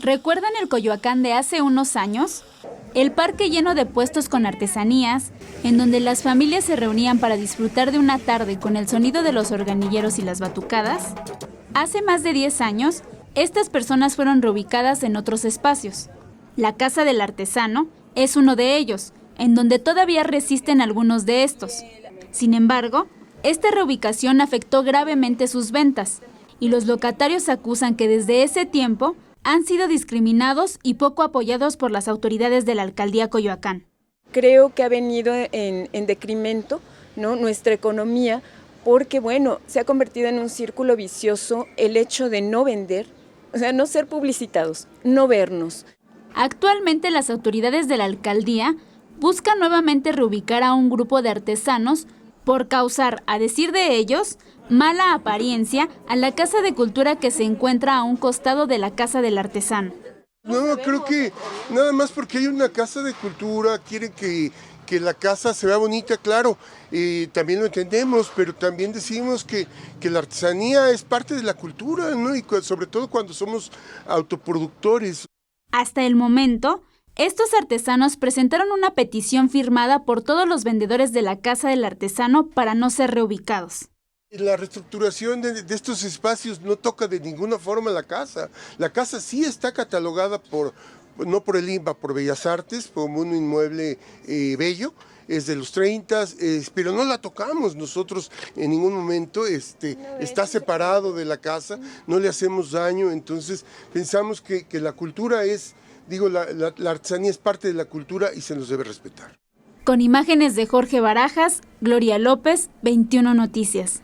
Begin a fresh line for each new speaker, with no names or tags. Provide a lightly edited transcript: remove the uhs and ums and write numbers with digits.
¿Recuerdan el Coyoacán de hace unos años? El parque lleno de puestos con artesanías, en donde las familias se reunían para disfrutar de una tarde con el sonido de los organilleros y las batucadas. Hace más de 10 años, estas personas fueron reubicadas en otros espacios. La Casa del Artesano es uno de ellos, en donde todavía resisten algunos de estos. Sin embargo, esta reubicación afectó gravemente sus ventas, y los locatarios acusan que desde ese tiempo han sido discriminados y poco apoyados por las autoridades de la alcaldía Coyoacán.
Creo que ha venido en decremento, ¿no?, nuestra economía, porque se ha convertido en un círculo vicioso el hecho de no vender, o sea, no ser publicitados, no vernos.
Actualmente las autoridades de la alcaldía buscan nuevamente reubicar a un grupo de artesanos por causar, a decir de ellos, mala apariencia a la Casa de Cultura que se encuentra a un costado de la Casa del Artesano.
No, creo que nada más porque hay una Casa de Cultura, quieren que la casa se vea bonita, claro, también lo entendemos, pero también decimos que la artesanía es parte de la cultura, ¿no? Y sobre todo cuando somos autoproductores.
Hasta el momento, estos artesanos presentaron una petición firmada por todos los vendedores de la Casa del Artesano para no ser reubicados.
La reestructuración de estos espacios no toca de ninguna forma la casa. La casa sí está catalogada no por el INBA, por Bellas Artes, como un inmueble bello, es de los 30, pero no la tocamos nosotros en ningún momento, está separado de la casa, no le hacemos daño, entonces pensamos que la cultura la artesanía es parte de la cultura y se nos debe respetar.
Con imágenes de Jorge Barajas, Gloria López, 21 Noticias.